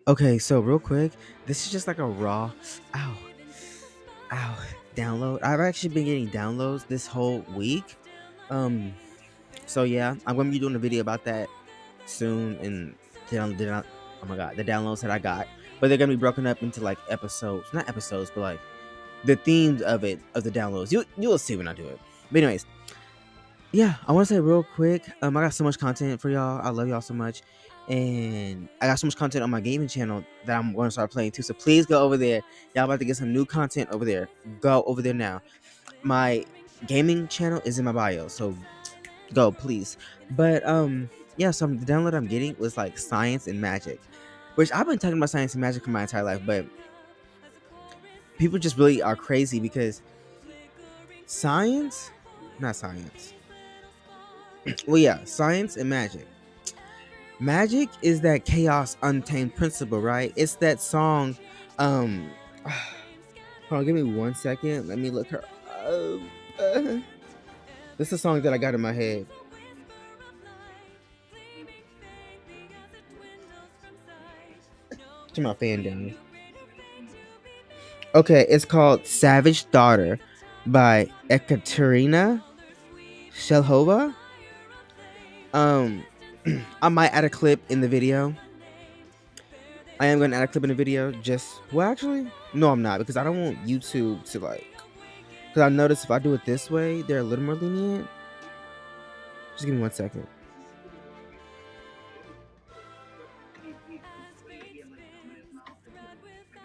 Okay, so real quick, this is just like a raw, ow, ow, download. I've actually been getting downloads this whole week. Um, so yeah, I'm gonna be doing a video about that soon. And oh my god, the downloads that I got, but they're gonna be broken up into like episodes, not episodes, but like the themes of the downloads. You'll see when I do it. But anyways, yeah, I want to say real quick, I got so much content for y'all. I love y'all so much, and I got so much content on my gaming channel that I'm going to start playing too. So please go over there. Y'all about to get some new content over there. Go over there now. My gaming channel is in my bio, so go please. But yeah. So the download I'm getting was like science and magic, which I've been talking about science and magic for my entire life, but people just really are crazy because science, not science. Well, yeah, science and magic. Magic is that chaos untamed principle, right? It's that song. Um, hold on, give me 1 second. Let me look her up. This is a song that I got in my head. Turn my fan down. Okay, it's called "Savage Daughter" by Ekaterina Shelhova. Um, I might add a clip in the video. I am gonna add a clip in the video. Well, actually, no, I'm not because I don't want YouTube to like. Because I noticed if I do it this way, they're a little more lenient. Just give me 1 second.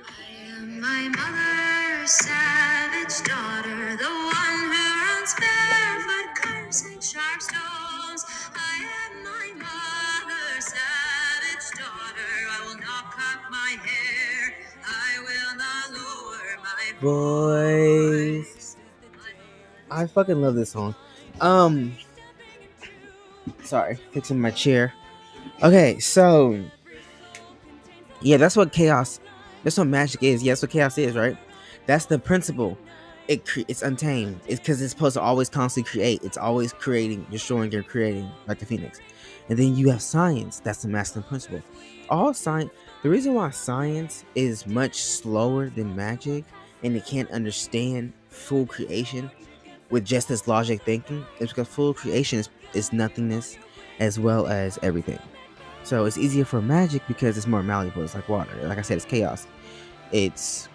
I am my mother's savage daughter, the one who runs barefoot, cursing sharp stones. I am my mother's savage daughter. I will not cut my hair. I will not lower my voice. I fucking love this song. Sorry, fixing my chair. Okay, so yeah, that's what chaos. That's what magic is. Yeah, that's what chaos is, right? That's the principle. It's untamed. It's because it's supposed to always constantly create. It's always creating, destroying, and creating, like the phoenix. And then you have science. That's the masculine principle. All science. The reason why science is much slower than magic, and it can't understand full creation with just this logic thinking, is because full creation is nothingness, as well as everything. So it's easier for magic because it's more malleable. It's like water. Like I said, it's chaos. It's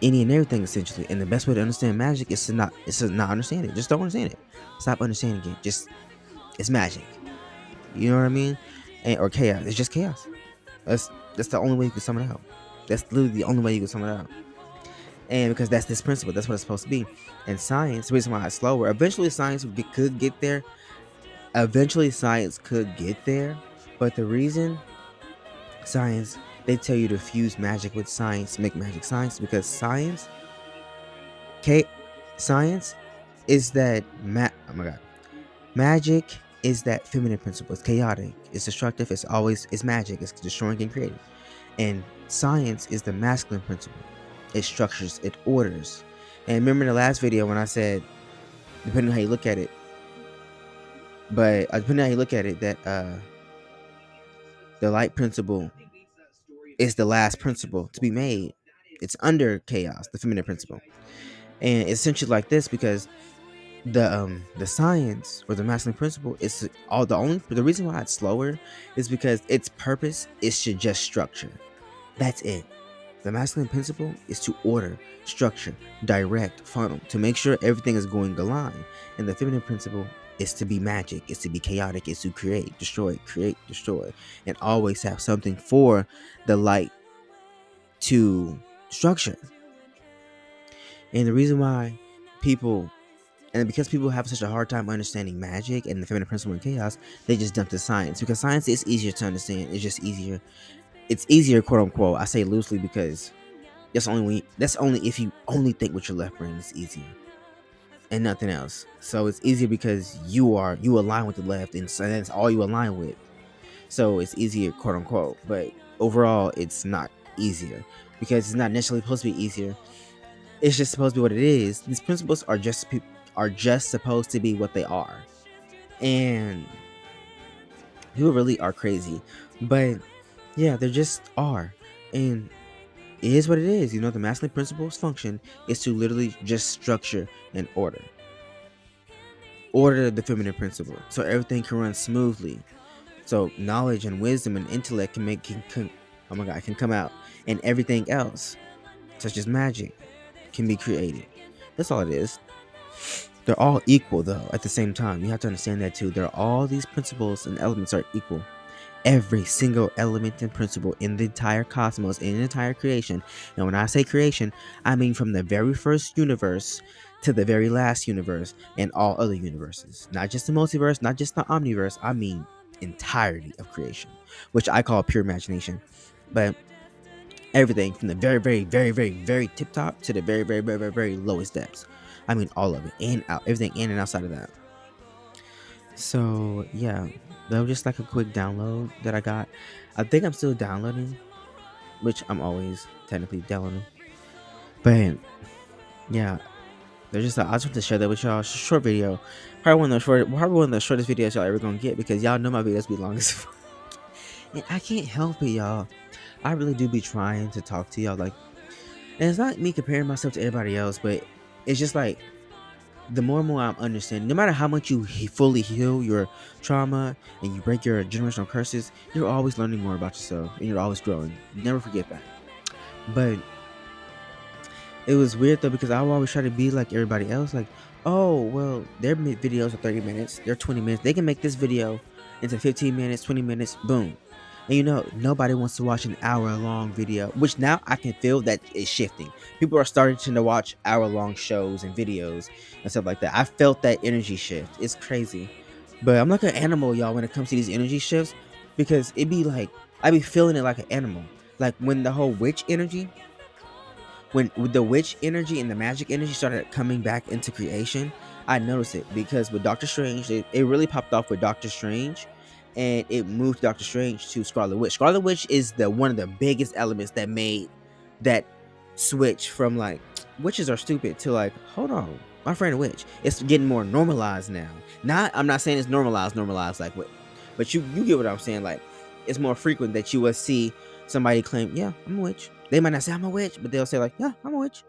any and everything essentially. And the best way to understand magic is to not understand it. Just don't understand it. Stop understanding it. Just it's magic. You know what I mean? Or chaos. It's just chaos. That's the only way you can sum it out. That's literally the only way you can sum it out. And because that's this principle, that's what it's supposed to be. And science, the reason why it's slower. Eventually, science could get there. But the reason science, they tell you to fuse magic with science, make magic science, because K, science is that oh my god, magic is that feminine principle. It's chaotic, it's destructive, it's magic, it's destroying and creating. And science is the masculine principle. It structures, it orders. And remember in the last video when I said, depending on how you look at it, that the light principle is the last principle to be made. It's under chaos, the feminine principle. And it's essentially like this because the science or the masculine principle is the reason why it's slower is because its purpose is to just structure. That's it. The masculine principle is to order, structure, direct, funnel, to make sure everything is going aligned. And the feminine principle is to be magic, is to be chaotic, is to create, destroy, and always have something for the light to structure. And the reason why because people have such a hard time understanding magic and the feminine principle and chaos, they just dump to science because science is easier to understand. It's just easier. It's easier, quote unquote. I say loosely because that's only if you only think with your left brain. It's easier and nothing else. So it's easier because you align with the left, and so that's all you align with. So it's easier, quote unquote. But overall, it's not easier because it's not necessarily supposed to be easier. It's just supposed to be what it is. These principles are just supposed to be what they are, and people really are crazy. But Yeah, they just are. And it is what it is. The masculine principle's function is to literally just structure and order the feminine principle so everything can run smoothly, so knowledge and wisdom and intellect oh my god, can come out, and everything else, such as magic, can be created. That's all it is. They're all equal though. At the same time, you have to understand that too. All these principles and elements are equal. Every single element and principle in the entire cosmos, in the entire creation. And when I say creation, I mean from the very first universe to the very last universe and all other universes. Not just the multiverse, not just the omniverse. I mean entirety of creation, which I call pure imagination. But everything from the very, very, very, very, very tip top to the very, very, very, very, very lowest depths. I mean all of it, and out, everything in and outside of that. So yeah, that was just like a quick download that I got. I think I'm still downloading, which I'm always technically downloading. But yeah, they're just. I just want to share that with y'all. It's a short video, probably one of the shortest videos y'all ever gonna get, because y'all know my videos be long as fuck. And I can't help it, y'all. I really do be trying to talk to y'all, like, and it's not me comparing myself to everybody else, but it's just like, the more and more I'm understanding, no matter how much you fully heal your trauma and you break your generational curses, you're always learning more about yourself and you're always growing. Never forget that. But it was weird though, because I would always try to be like everybody else. Like, oh, well, their videos are 30 minutes, they're 20 minutes. They can make this video into 15 minutes, 20 minutes, boom. And nobody wants to watch an hour-long video, which now I can feel that is shifting. People are starting to watch hour-long shows and videos and stuff like that. I felt that energy shift. It's crazy. But I'm like an animal, y'all, when it comes to these energy shifts, because it be like, I be feeling it like an animal. Like when the whole witch energy, when the witch energy and the magic energy started coming back into creation, I noticed it, because with Doctor Strange, it really popped off with Doctor Strange, and it moved Doctor Strange to Scarlet Witch. Scarlet Witch is the one of the biggest elements that made that switch from like witches are stupid to like, hold on, my friend a witch. It's getting more normalized now. I'm not saying it's normalized like what, but you get what I'm saying. Like, it's more frequent that you will see somebody claim, yeah, I'm a witch. They might not say I'm a witch, but they'll say like, yeah, I'm a witch.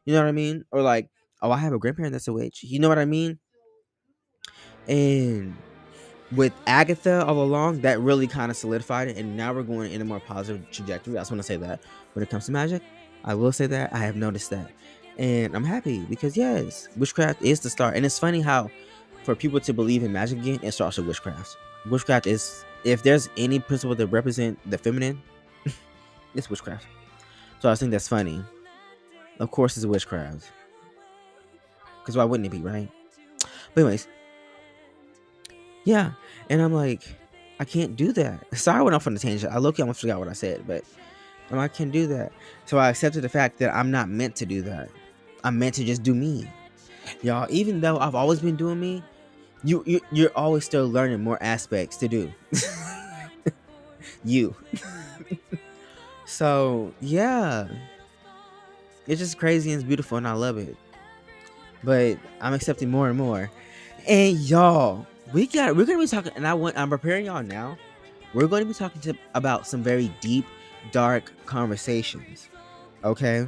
You know what I mean? Or like, oh, I have a grandparent that's a witch. You know what I mean? And with Agatha all along, that really kind of solidified it, and now we're going in a more positive trajectory. I just want to say that when it comes to magic, I will say that I have noticed that, and I'm happy, because yes, witchcraft is the start. And it's funny how, for people to believe in magic again, it starts with witchcraft. Witchcraft is, if there's any principle that represent the feminine, it's witchcraft. So I think that's funny. Of course, it's witchcraft, because why wouldn't it be, right? But anyways, yeah, and I'm like, I can't do that. Sorry, I went off on a tangent. I low-key almost forgot what I said, but I can't do that. So I accepted the fact that I'm not meant to do that. I'm meant to just do me, y'all. Even though I've always been doing me, you're always still learning more aspects to do. You. So yeah, it's just crazy and it's beautiful, and I love it. But I'm accepting more and more. And y'all, we're gonna be talking, and I'm preparing y'all now. We're going to be talking about some very deep, dark conversations, okay?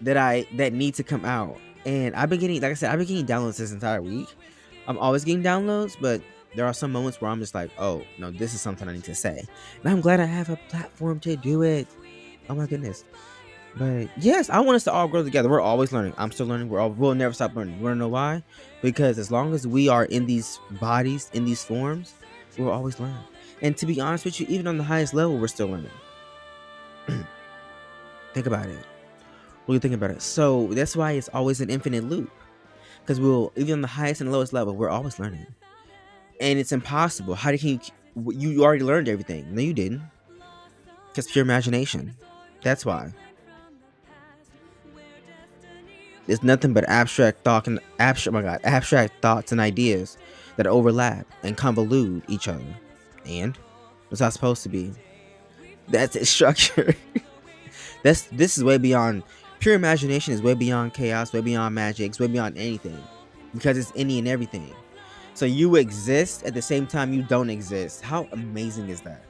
That need to come out. And I've been getting, like I said, I've been getting downloads this entire week. I'm always getting downloads, but there are some moments where I'm just like, oh no, this is something I need to say, and I'm glad I have a platform to do it. Oh my goodness. But yes, I want us to all grow together. We're always learning. I'm still learning. We'll never stop learning. You wanna know why? Because as long as we are in these bodies, in these forms, we'll always learn. And to be honest with you, even on the highest level, we're still learning. Think about it. Really think about it. So that's why it's always an infinite loop. Because even on the highest and lowest level, we're always learning. And it's impossible. How can you already learned everything? No, you didn't. Because pure imagination. That's why. It's nothing but abstract thoughts and ideas that overlap and convolute each other. And what's that supposed to be? That's its structure. This is way beyond. Pure imagination is way beyond chaos, way beyond magic, it's way beyond anything, because it's any and everything. So you exist at the same time you don't exist. How amazing is that?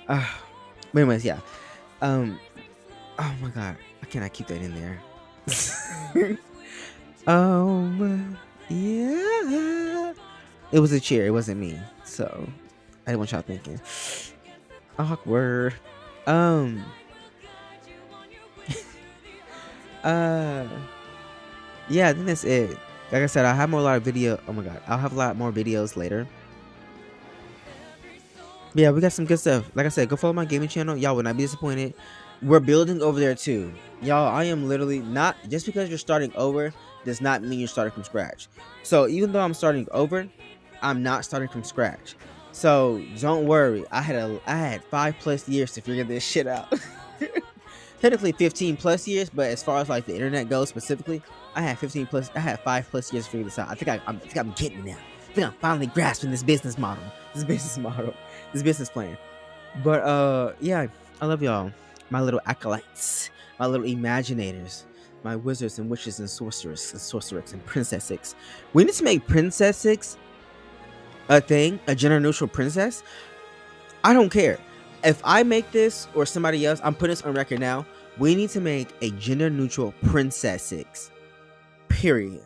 But anyways, yeah. Um. Oh my god, I cannot keep that in there. Yeah. It was a cheer. It wasn't me. So I didn't want y'all thinking. Awkward. Um. Uh. Yeah, I think that's it. Like I said, I'll have a lot of video. Oh my god, I'll have a lot more videos later. But yeah, we got some good stuff. Like I said, go follow my gaming channel. Y'all will not be disappointed. We're building over there too. Y'all, I am literally not, just because you're starting over does not mean you're starting from scratch. So even though I'm starting over, I'm not starting from scratch. So don't worry. I had 5+ years to figure this shit out. Technically 15+ years, but as far as like the internet goes specifically, I had 5+ years to figure this out. I think I'm getting it now. I think I'm finally grasping this business plan. But yeah, I love y'all, my little acolytes, my little imaginators, my wizards and witches and sorcerers and princesses. We need to make princesses a thing, a gender neutral princess. I don't care if I make this or somebody else. I'm putting this on record now. We need to make a gender neutral princesses. Period.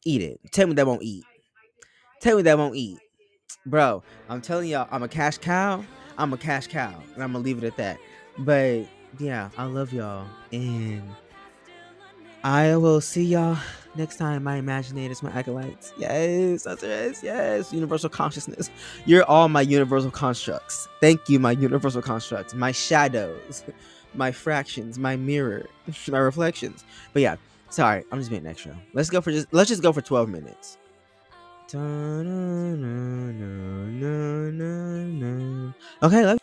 Eat it. Tell me that won't eat. Bro, I'm telling y'all, I'm a cash cow. And I'm gonna leave it at that. But yeah, I love y'all, and I will see y'all next time, my imaginators, my acolytes. Yes, yes. Universal consciousness. You're all my universal constructs. Thank you, my universal constructs. My shadows, my fractions, my mirror, my reflections. But yeah, sorry, I'm just being extra. Let's just go for 12 minutes. Okay,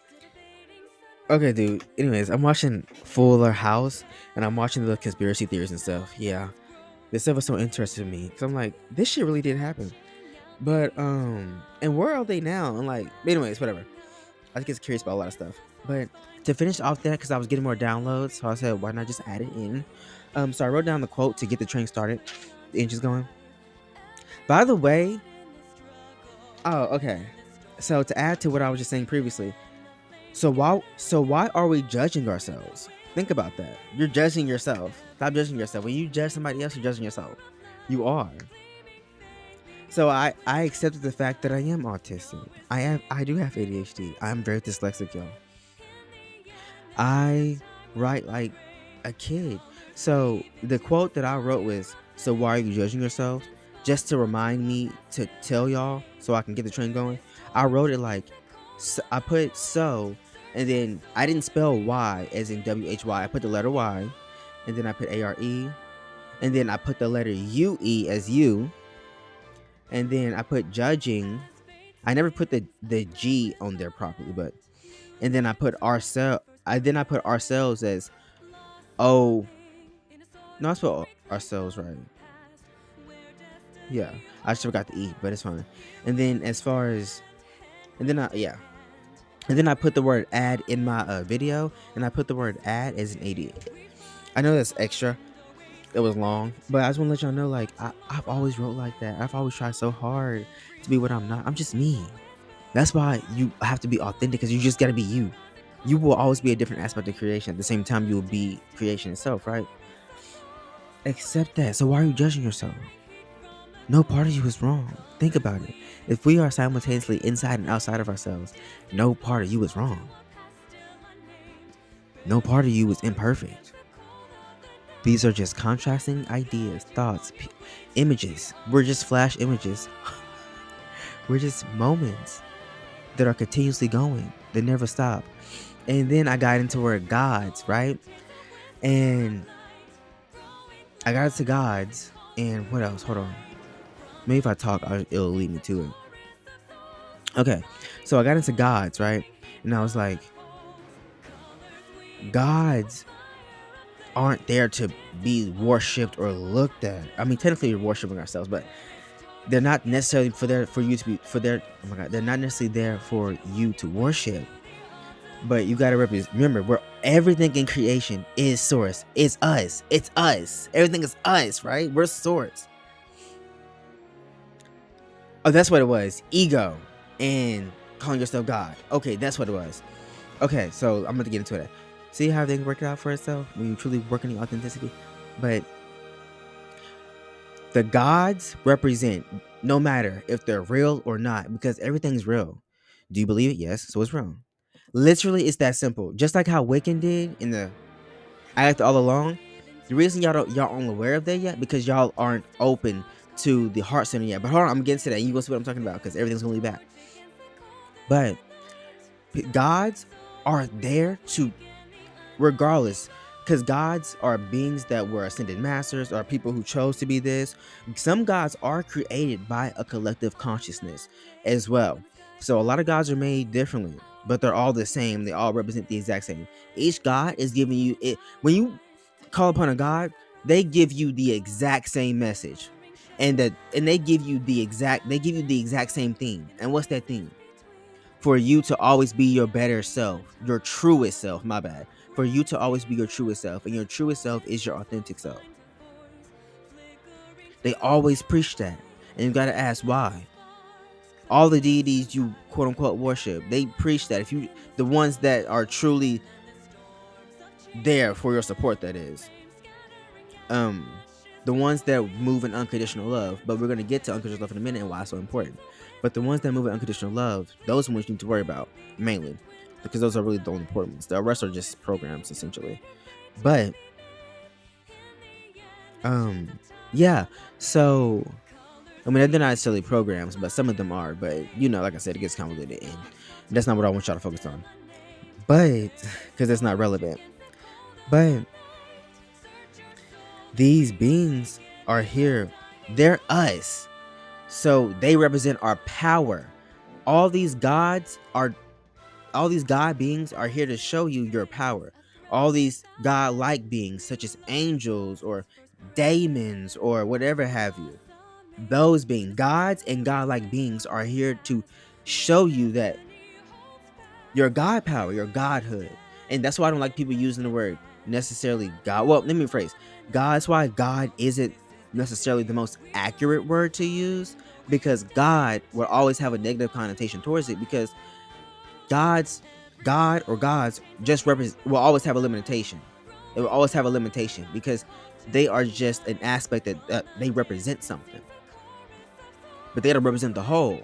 okay, dude. Anyways, I'm watching Fuller House, and I'm watching the conspiracy theories and stuff. Yeah, this stuff was so interesting to me because I'm like, this shit really did happen. But and where are they now? And like, anyways, whatever. I just get curious about a lot of stuff. But to finish off that, because I was getting more downloads, so I said, why not just add it in? So I wrote down the quote to get the train started, the engines going. By the way, oh, okay. So to add to what I was just saying previously, so why are we judging ourselves? Think about that. You're judging yourself. Stop judging yourself. When you judge somebody else, you're judging yourself. You are. So I accepted the fact that I am autistic. I do have ADHD. I'm very dyslexic, y'all. I write like a kid. So the quote that I wrote was, "So why are you judging yourself?" Just to remind me to tell y'all so I can get the train going. I wrote it like, I put so, and then I didn't spell Y as in WHY. I put the letter Y, and then I put ARE, and then I put the letter UE as you, and then I put judging. I never put the G on there properly, but, and then I put ourselves. I put ourselves as O. No, I spelled ourselves right. Yeah, I just forgot the E, but it's fine. And then as far as, and then I put the word add in my video, and I put the word add as an 88. I know that's extra. It was long, but I just want to let y'all know, like, I've always wrote like that. I've always tried so hard to be what I'm not. I'm just me. That's why you have to be authentic, because you just got to be you. You will always be a different aspect of creation. At the same time, you will be creation itself, right? Accept that. So why are you judging yourself? No part of you is wrong. Think about it. If we are simultaneously inside and outside of ourselves, no part of you is wrong. No part of you is imperfect. These are just contrasting ideas, thoughts, images. We're just flash images. We're just moments that are continuously going. They never stop. And then I got into word gods, right? And I got into gods. And what else? Hold on. Maybe if I talk, it'll lead me to it. Okay. So I got into gods, right? And I was like, gods aren't there to be worshipped or looked at. I mean, technically we're worshiping ourselves, but they're not necessarily they're not necessarily there for you to worship. But you gotta remember, everything in creation is source. It's us. Everything is us, right? We're source. Oh, that's what it was. Ego and calling yourself God. Okay, that's what it was. Okay, so I'm going to get into it. See how things work out for itself when you truly work in the authenticity? But the gods represent, no matter if they're real or not, because everything's real. Do you believe it? Yes, so it's real. Literally, it's that simple. Just like how Wiccan did in the Act All Along. The reason y'all aren't aware of that yet, because y'all aren't open to the heart center yet. But hold on, I'm getting to that. You gonna see what I'm talking about, because everything's gonna lead back. But gods are there to, regardless, because gods are beings that were ascended masters, or people who chose to be this. Some gods are created by a collective consciousness as well. So a lot of gods are made differently, but they're all the same. They all represent the exact same. Each god is giving you it. When you call upon a god, they give you the exact same message, and they give you the exact same thing. And what's that thing? For you to always be your better self, your truest self. My bad. For you to always be your truest self, and your truest self is your authentic self. They always preach that, and you gotta ask why. All the deities you quote unquote worship, they preach that. If you, the ones that are truly there for your support, that is, the ones that move in unconditional love. But we're gonna get to unconditional love in a minute and why it's so important. But the ones that move in unconditional love, those ones you need to worry about mainly, because those are really the only important ones. The rest are just programs, essentially. But yeah, so I mean, they're not necessarily programs, but some of them are. But you know, like I said, it gets convoluted, and that's not what I want y'all to focus on. But because that's not relevant. But these beings are here. They're us. So they represent our power. All these god beings are here to show you your power. All these god-like beings, such as angels or daemons or whatever have you. Those being gods and god-like beings are here to show you that your god power, your godhood. And that's why I don't like people using the word necessarily God. Well, let me rephrase. That's why God isn't necessarily the most accurate word to use, because God will always have a negative connotation towards it, because God or gods just will always have a limitation. It will always have a limitation because they are just an aspect that they represent something, but they don't represent the whole.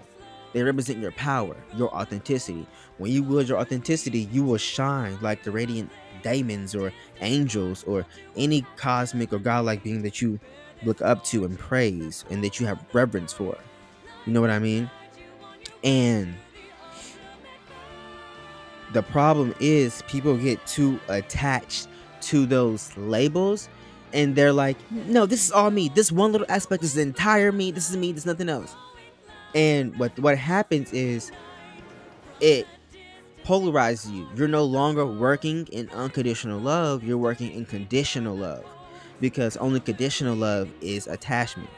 They represent your power, your authenticity. When you wield your authenticity, you will shine like the radiant daemons or angels or any cosmic or godlike being that you look up to and praise and that you have reverence for. You know what I mean? And the problem is people get too attached to those labels, and they're like, no, this is all me. This one little aspect is the entire me. This is me. There's nothing else. And what happens is it polarizes you. You're no longer working in unconditional love. You're working in conditional love, because only conditional love is attachment,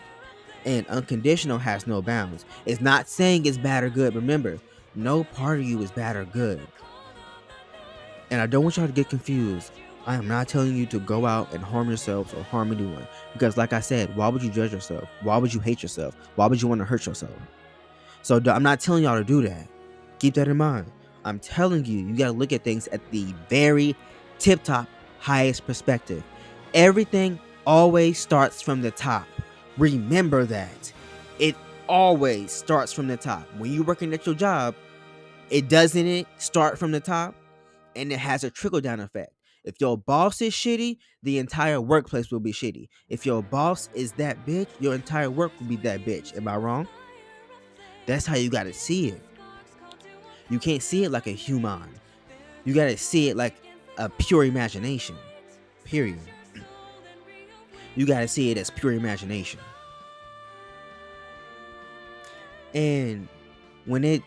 and unconditional has no bounds. It's not saying it's bad or good. Remember, no part of you is bad or good. And I don't want y'all to get confused. I am not telling you to go out and harm yourselves or harm anyone, because like I said, why would you judge yourself? Why would you hate yourself? Why would you want to hurt yourself? So I'm not telling y'all to do that. Keep that in mind. I'm telling you, you got to look at things at the very tip-top, highest perspective. Everything always starts from the top. Remember that. It always starts from the top. When you're working at your job, it doesn't start from the top, and it has a trickle-down effect. If your boss is shitty, the entire workplace will be shitty. If your boss is that bitch, your entire work will be that bitch. Am I wrong? That's how you gotta see it. You can't see it like a human. You gotta see it like a pure imagination. Period. You gotta see it as pure imagination. And when it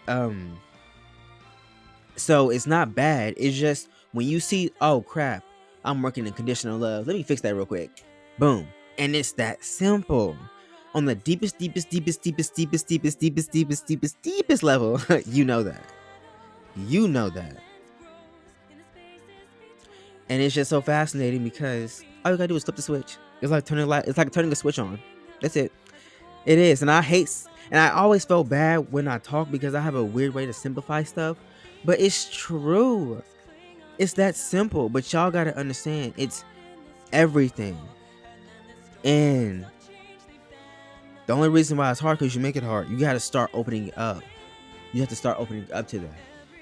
so it's not bad. It's just when you see, oh crap, I'm working in conditional love. Let me fix that real quick. Boom. And it's that simple. On the deepest level, you know that. You know that. And it's just so fascinating because all you gotta do is flip the switch. It's like turning a switch on. That's it. It is, and and I always felt bad when I talk because I have a weird way to simplify stuff, but it's true. It's that simple. But y'all gotta understand, it's everything. And the only reason why it's hard because you make it hard. You gotta start opening it up. You have to start opening up to that.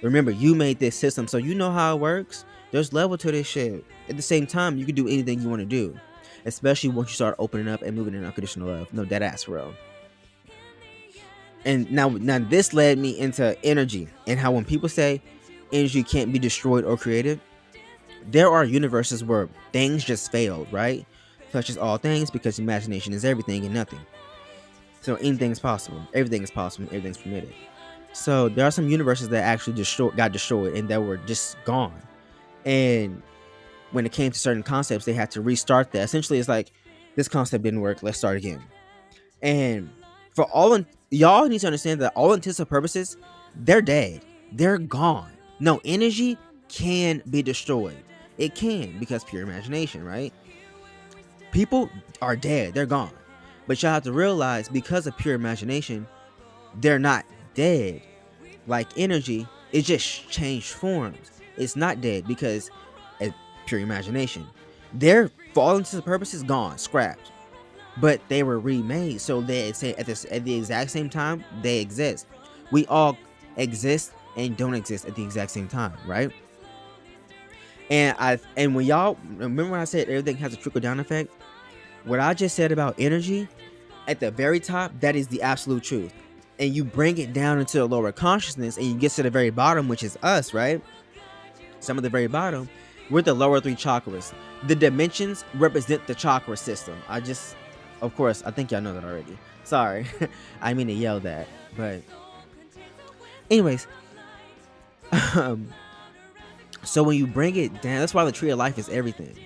Remember, you made this system, so you know how it works. There's level to this shit. At the same time, you can do anything you want to do, especially once you start opening up and moving in unconditional love. No, dead ass, bro. And now this led me into energy and how when people say energy can't be destroyed or created, there are universes where things just failed, right? Such as all things, because imagination is everything and nothing. So anything's possible. Everything is possible. Everything's permitted. So there are some universes that actually got destroyed and that were just gone. And when it came to certain concepts, they had to restart that. Essentially, it's like, this concept didn't work. Let's start again. And for y'all need to understand that all intents and purposes, they're dead. They're gone. No, energy can be destroyed. It can, because pure imagination, right? People are dead. They're gone. But y'all have to realize, because of pure imagination, they're not dead. Like energy, it just changed forms. It's not dead because it's pure imagination. They're, for all intents and purposes, gone, scrapped. But they were remade, so they say at the exact same time they exist. We all exist and don't exist at the exact same time, right? And when y'all remember when I said everything has a trickle down effect, what I just said about energy, at the very top, that is the absolute truth. And you bring it down into the lower consciousness, and you get to the very bottom, which is us, right? Some of the very bottom, we're the lower 3 chakras. The dimensions represent the chakra system. Of course, I think y'all know that already. Sorry. I mean to yell that. But anyways. So when you bring it down, that's why the tree of life is everything.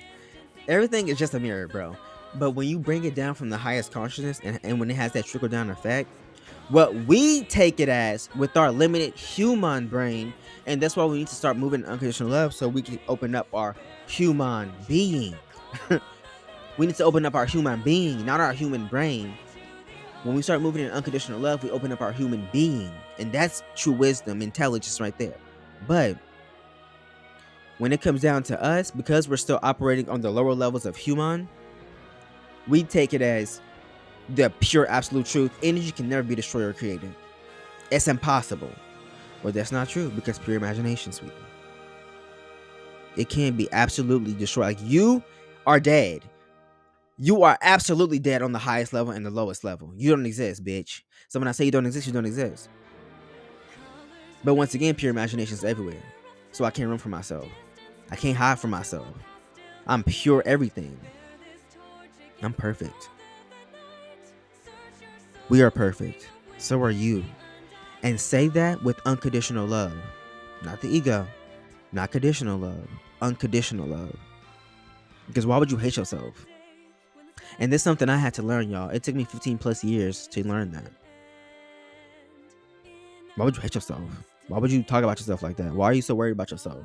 Everything is just a mirror, bro. But when you bring it down from the highest consciousness, and when it has that trickle down effect, what we take it as with our limited human brain, and that's why we need to start moving in unconditional love, so we can open up our human being. We need to open up our human being, not our human brain. When we start moving in unconditional love, we open up our human being. And that's true wisdom, intelligence right there. But when it comes down to us, because we're still operating on the lower levels of human, we take it as the pure absolute truth. Energy can never be destroyed or created. It's impossible. Well, that's not true, because pure imagination, sweetie. It can be absolutely destroyed. Like, you are dead. You are absolutely dead on the highest level and the lowest level. You don't exist, bitch. So when I say you don't exist, you don't exist. But once again, pure imagination is everywhere. So I can't run from myself. I can't hide from myself. I'm pure everything. I'm perfect. We are perfect. So are you. And say that with unconditional love. Not the ego. Not conditional love. Unconditional love. Because why would you hate yourself? And this is something I had to learn, y'all. It took me 15 plus years to learn that. Why would you hate yourself? Why would you talk about yourself like that? Why are you so worried about yourself?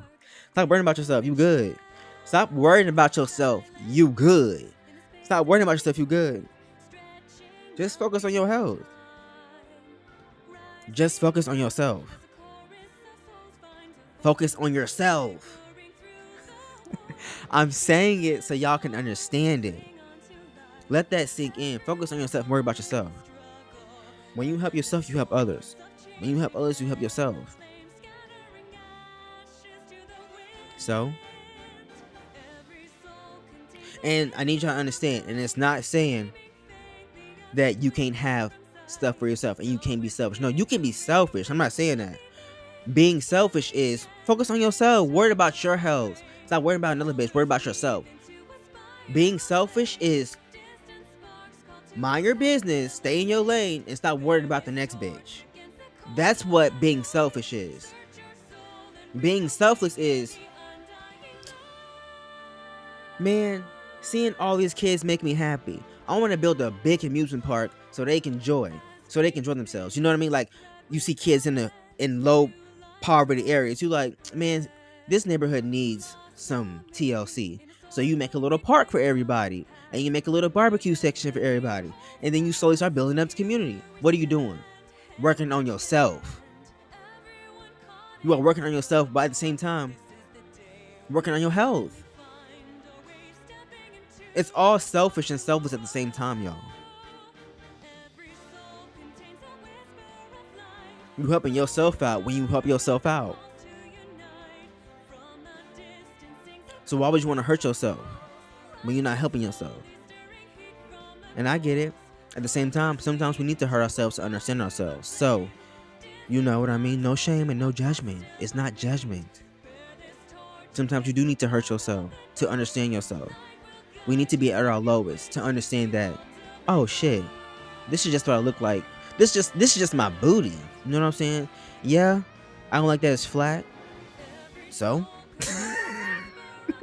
Stop worrying about yourself. You good. Stop worrying about yourself. You good. Stop worrying about yourself. You good. Just focus on your health. Just focus on yourself. Focus on yourself. I'm saying it so y'all can understand it. Let that sink in. Focus on yourself. Worry about yourself. When you help yourself, you help others. When you help others, you help yourself. So, and I need y'all to understand, and it's not saying that you can't have stuff for yourself and you can't be selfish. No, you can be selfish. I'm not saying that. Being selfish is focus on yourself. Worry about your health. Stop worrying about another bitch. Worry about yourself. Being selfish is mind your business, stay in your lane, and stop worrying about the next bitch. That's what being selfish is. Being selfless is, man, seeing all these kids make me happy. I want to build a big amusement park so they can enjoy themselves. You know what I mean? Like, you see kids in low poverty areas. You like, man, this neighborhood needs some TLC. So you make a little park for everybody, and you make a little barbecue section for everybody, and then you slowly start building up the community. What are you doing? Working on yourself. You are working on yourself, but at the same time, working on your health. It's all selfish and selfless at the same time, y'all. You helping yourself out when you help yourself out. So why would you want to hurt yourself when you're not helping yourself? And I get it. At the same time, sometimes we need to hurt ourselves to understand ourselves. So, you know what I mean? No shame and no judgment. It's not judgment. Sometimes you do need to hurt yourself to understand yourself. We need to be at our lowest to understand that, oh shit, this is just what I look like. This is just my booty. You know what I'm saying? Yeah, I don't like that it's flat. So?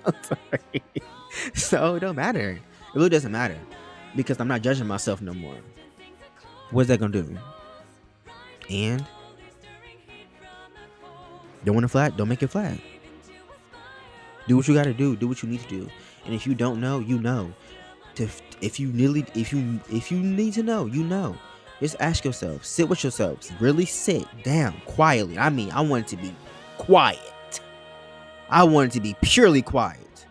I'm sorry. So it don't matter. It really doesn't matter. Because I'm not judging myself no more. What's that gonna do? And don't want it flat, don't make it flat. Do what you gotta do. Do what you need to do. And if you don't know, you know. If you need to know, you know. Just ask yourself. Sit with yourselves. Really sit down quietly. I mean, I want it to be quiet. I want it to be purely quiet.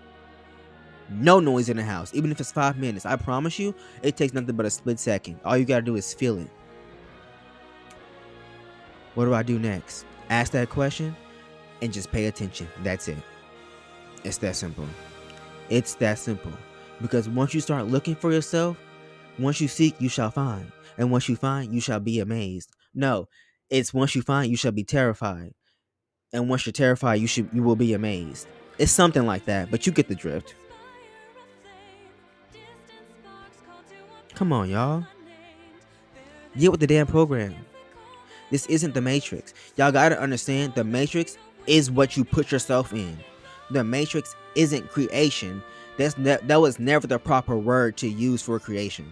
No noise in the house. Even if it's 5 minutes. I promise you, it takes nothing but a split second. All you gotta do is feel it. What do I do next? Ask that question and just pay attention. That's it. It's that simple. It's that simple. Because once you start looking for yourself, once you seek, you shall find. And once you find, you shall be amazed. No, it's once you find, you shall be terrified. And once you're terrified, you will be amazed. It's something like that, but you get the drift. Come on, y'all. Get with the damn program. This isn't the Matrix. Y'all gotta understand, the Matrix is what you put yourself in. The Matrix isn't creation. That was never the proper word to use for creation.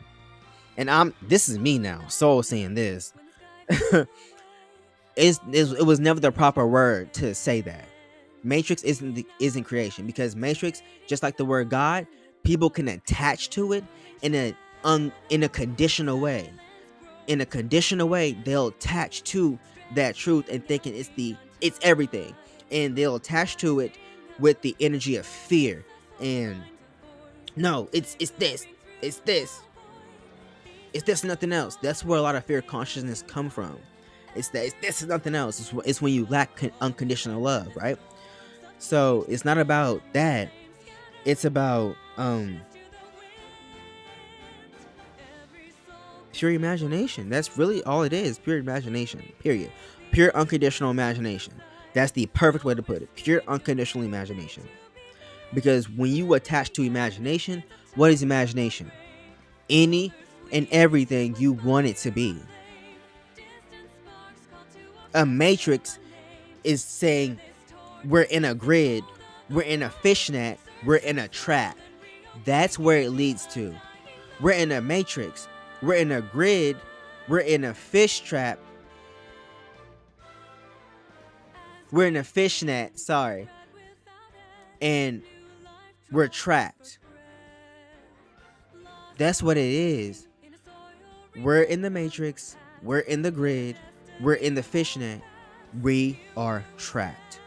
And this is me now, Soul saying this. It was never the proper word to say that. Matrix isn't creation, because Matrix, just like the word God, people can attach to it in a conditional way. In a conditional way, they'll attach to that truth and thinking it's everything, and they'll attach to it with the energy of fear. And no, it's this, nothing else. That's where a lot of fear consciousness come from. It's this is nothing else. It's when you lack unconditional love, right? So it's not about that. It's about pure imagination. That's really all it is. Pure imagination. Period. Pure unconditional imagination. That's the perfect way to put it. Pure unconditional imagination. Because when you attach to imagination, what is imagination? Any and everything you want it to be. A matrix is saying we're in a grid, we're in a fishnet, we're in a trap. That's where it leads to. We're in a matrix, we're in a grid, we're in a fish trap. We're in a fishnet, sorry. And we're trapped. That's what it is. We're in the matrix, we're in the grid, we're in the fishnet, we are trapped.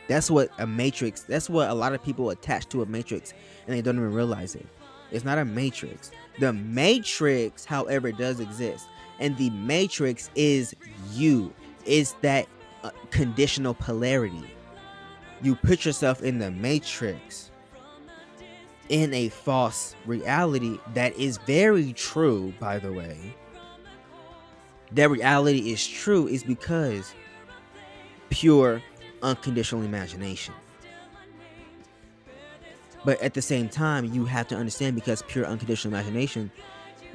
That's what a matrix, that's what a lot of people attach to a matrix, and they don't even realize it. It's not a matrix. The matrix, however, does exist. And the matrix is you. It's that conditional polarity. You put yourself in the matrix, in a false reality that is very true, by the way. That reality is true is because pure unconditional imagination. But at the same time, you have to understand, because pure unconditional imagination,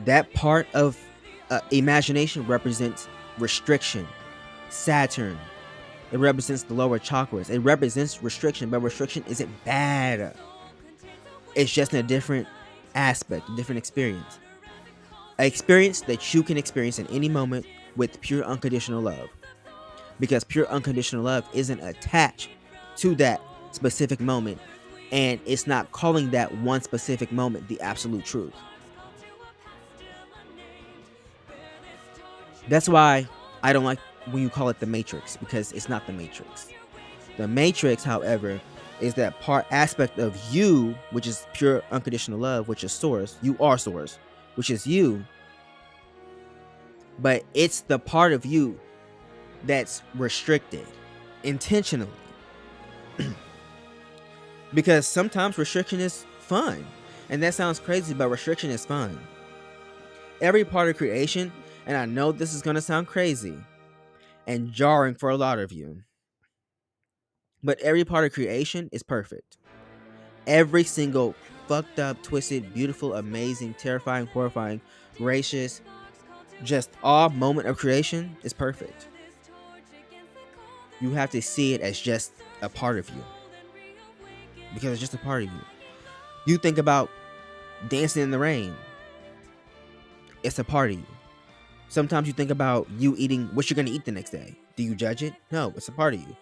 that part of imagination represents restriction. Saturn, it represents the lower chakras. It represents restriction, but restriction isn't bad. It's just a different aspect, a different experience. An experience that you can experience in any moment with pure unconditional love. Because pure unconditional love isn't attached to that specific moment, and it's not calling that one specific moment the absolute truth. That's why I don't like when you call it the Matrix, because it's not the Matrix. The Matrix, however, is that part aspect of you, which is pure unconditional love, which is source. You are source, which is you. But it's the part of you that's restricted intentionally. Because sometimes restriction is fun. And that sounds crazy, but restriction is fun. Every part of creation, and I know this is going to sound crazy and jarring for a lot of you, but every part of creation is perfect. Every single fucked up, twisted, beautiful, amazing, terrifying, horrifying, gracious, just all moment of creation is perfect. You have to see it as just a part of you, because it's just a part of you. You think about dancing in the rain. It's a part of you. Sometimes you think about you eating what you're going to eat the next day. Do you judge it? No, it's a part of you.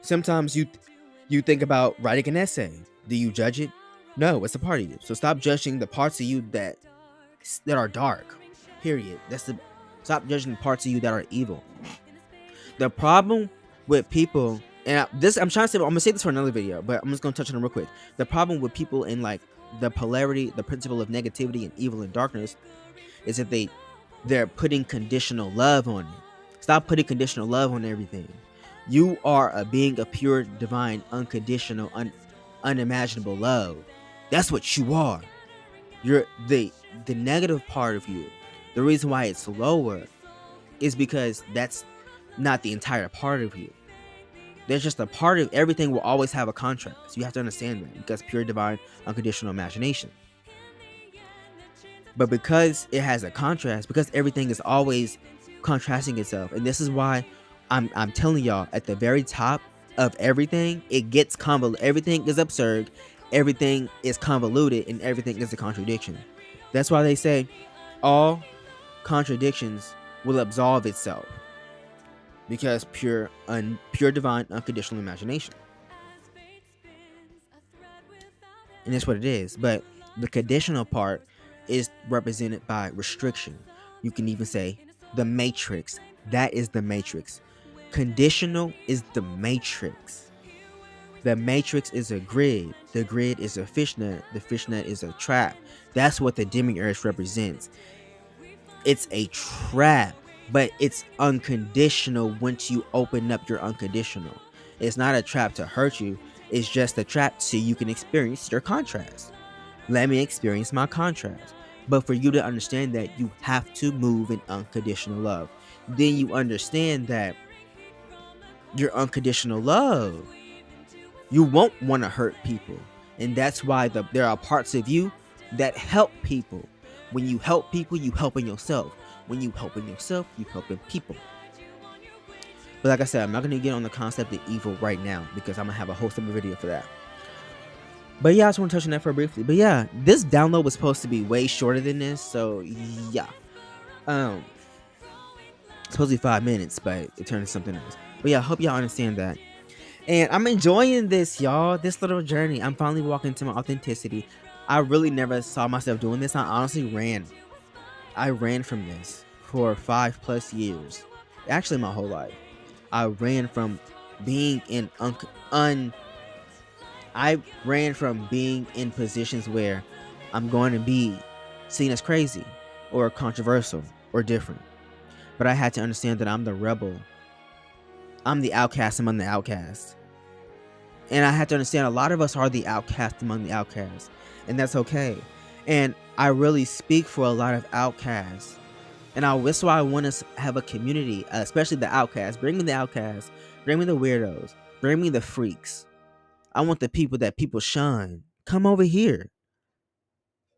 Sometimes you think about writing an essay. Do you judge it? No, it's a part of you. So stop judging the parts of you that are dark. Period. Stop judging the parts of you that are evil. The problem with people, and I'm gonna say this for another video, but I'm just gonna touch on it real quick. The problem with people in like the polarity, the principle of negativity and evil and darkness, is that they're putting conditional love on it. Stop putting conditional love on everything. You are a being of pure, divine, unconditional, unimaginable love. That's what you are. You're the negative part of you. The reason why it's lower is because that's not the entire part of you. There's just a part of everything will always have a contrast. You have to understand that, because pure, divine, unconditional imagination. But because it has a contrast, because everything is always contrasting itself, and this is why I'm telling y'all, at the very top of everything, it gets convoluted. Everything is absurd, everything is convoluted, and everything is a contradiction. That's why they say all contradictions will absolve itself, because pure divine, unconditional imagination. And that's what it is. But the conditional part is represented by restriction. You can even say the Matrix. That is the Matrix. Conditional is the Matrix. The Matrix is a grid. The grid is a fishnet. The fishnet is a trap. That's what the demiurge represents. It's a trap, but it's unconditional once you open up your unconditional. It's not a trap to hurt you. It's just a trap so you can experience your contrast. Let me experience my contrast. But for you to understand that, you have to move in unconditional love. Then you understand that your unconditional love, you won't want to hurt people. And that's why there are parts of you that help people. When you help people, you helping yourself. When you helping yourself, you helping people. But like I said, I'm not going to get on the concept of evil right now, because I'm going to have a whole separate video for that. But yeah, I just want to touch on that for briefly. But yeah, this download was supposed to be way shorter than this. So yeah. It's supposed to be 5 minutes, but it turned into something else. But yeah, I hope y'all understand that. And I'm enjoying this, y'all. This little journey. I'm finally walking into my authenticity. I really never saw myself doing this. I honestly ran. I ran from this for 5+ years. Actually, my whole life. I ran from being in I ran from being in positions where I'm going to be seen as crazy or controversial or different. But I had to understand that I'm the rebel. I'm the outcast among the outcasts. And I had to understand a lot of us are the outcast among the outcasts. And that's okay. And I really speak for a lot of outcasts. And that's why I want to have a community, especially the outcasts. Bring me the outcasts. Bring me the weirdos. Bring me the freaks. I want the people that people shun. Come over here.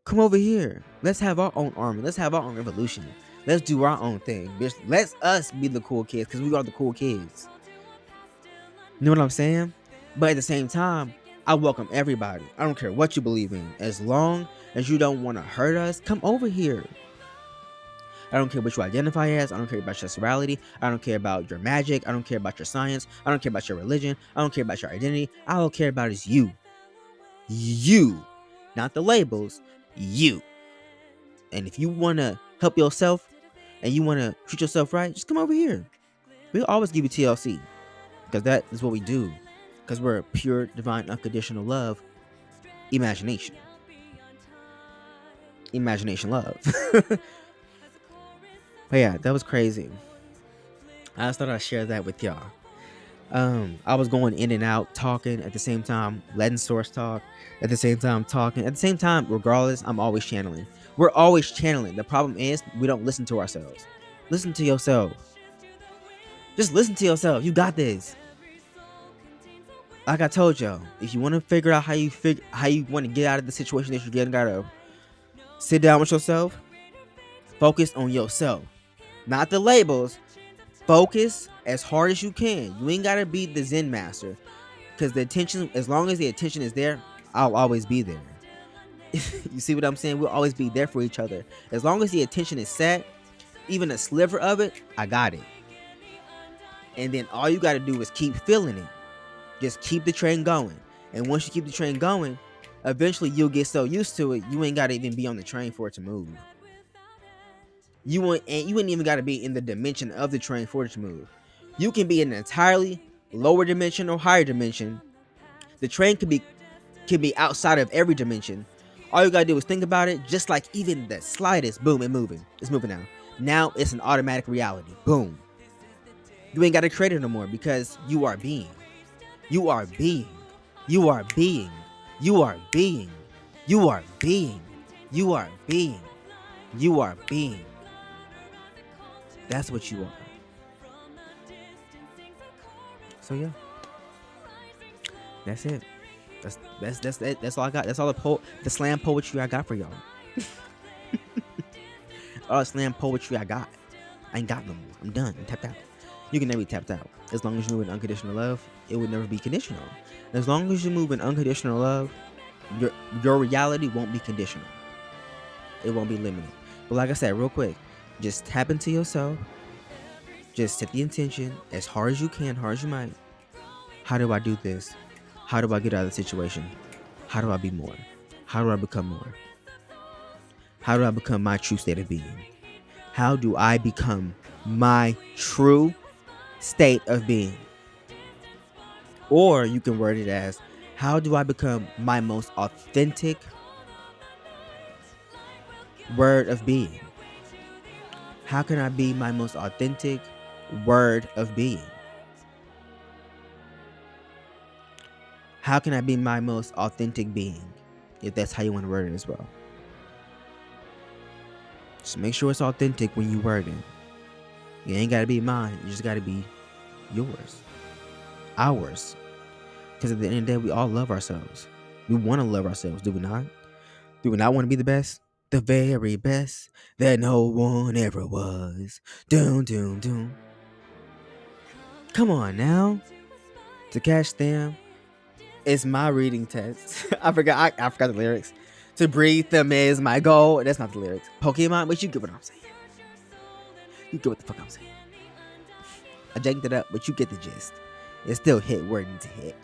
Come over here. Let's have our own army. Let's have our own revolution. Let's do our own thing. Let us be the cool kids, because we are the cool kids. You know what I'm saying? But at the same time, I welcome everybody. I don't care what you believe in. As long as you don't want to hurt us, come over here. I don't care what you identify as. I don't care about your sexuality. I don't care about your magic. I don't care about your science. I don't care about your religion. I don't care about your identity. I don't care about is you. You. Not the labels. You. And if you want to help yourself and you want to treat yourself right, just come over here. We'll always give you TLC. Because that is what we do. Because we're a pure, divine, unconditional love. Imagination. Imagination love. But yeah, that was crazy. I just thought I'd share that with y'all. I was going in and out, talking at the same time, letting source talk, at the same time talking. At the same time, regardless, I'm always channeling. We're always channeling. The problem is we don't listen to ourselves. Listen to yourself. Just listen to yourself. You got this. Like I told y'all, if you want to figure out how you want to get out of the situation that you're getting out of, sit down with yourself. Focus on yourself. Not the labels. Focus as hard as you can. You ain't gotta be the Zen master. Because the attention, as long as the attention is there, I'll always be there. You see what I'm saying? We'll always be there for each other. As long as the attention is set, even a sliver of it, I got it. And then all you gotta do is keep feeling it. Just keep the train going. And once you keep the train going, eventually you'll get so used to it, you ain't gotta even be on the train for it to move. You wouldn't even got to be in the dimension of the train for it to move. You can be in an entirely lower dimension or higher dimension. The train can be outside of every dimension. All you gotta do is think about it, just like even the slightest, boom, it's moving now. Now it's an automatic reality. Boom. You ain't gotta create it no more because you are being. You are being. You are being. You are being. You are being. You are being. You are being. That's what you are. So yeah, that's it. That's it. That's all I got. That's all the slam poetry I got for y'all. All the slam poetry I got. I ain't got no more. I'm done. I'm tapped out. You can never be tapped out. As long as you move in unconditional love, it would never be conditional. As long as you move in unconditional love, your reality won't be conditional. It won't be limited. But like I said, real quick, just tap into yourself. Just set the intention as hard as you can, hard as you might. How do I do this? How do I get out of the situation? How do I be more? How do I become more? How do I become my true state of being? How do I become my true state of being? Or you can word it as, how do I become my most authentic word of being? How can I be my most authentic word of being? How can I be my most authentic being? If that's how you want to word it as well. Just make sure it's authentic when you word it. You ain't got to be mine. You just got to be yours. Ours. Because at the end of the day, we all love ourselves. We want to love ourselves, do we not? Do we not want to be the best? The very best that no one ever was. Doom, doom, doom. Come on now. To catch them, it's my reading test. I forgot the lyrics. To breathe them is my goal. That's not the lyrics. Pokemon, but you get what I'm saying. You get what the fuck I'm saying. I janked it up, but you get the gist. It still hit where it needs to hit.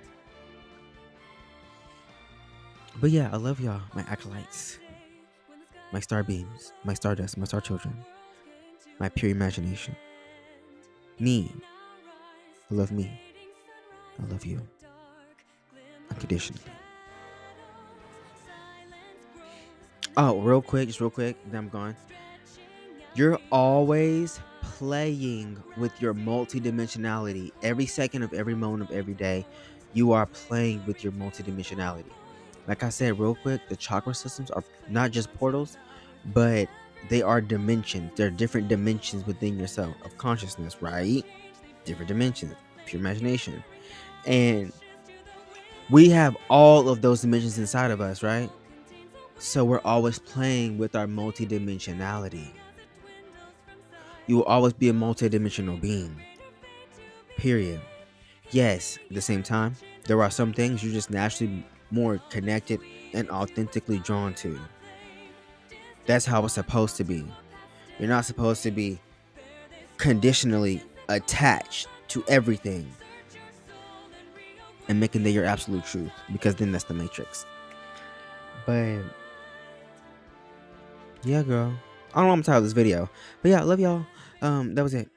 But yeah, I love y'all, my acolytes. My star beams, my stardust, my star children, my pure imagination. Me. I love me. I love you. Unconditionally. Oh, just real quick, then I'm gone. You're always playing with your multidimensionality. Every second of every moment of every day, you are playing with your multidimensionality. Like I said, real quick, the chakra systems are not just portals, but they are dimensions. There are different dimensions within yourself of consciousness, right? Different dimensions, pure imagination. And we have all of those dimensions inside of us, right? So we're always playing with our multidimensionality. You will always be a multidimensional being. Period. Yes, at the same time, there are some things you're just naturally more connected and authentically drawn to. That's how it's supposed to be. You're not supposed to be conditionally attached to everything and making that your absolute truth, because then that's the Matrix. But yeah, girl, I don't know what I'm tired of this video, but yeah, I love y'all. That was it.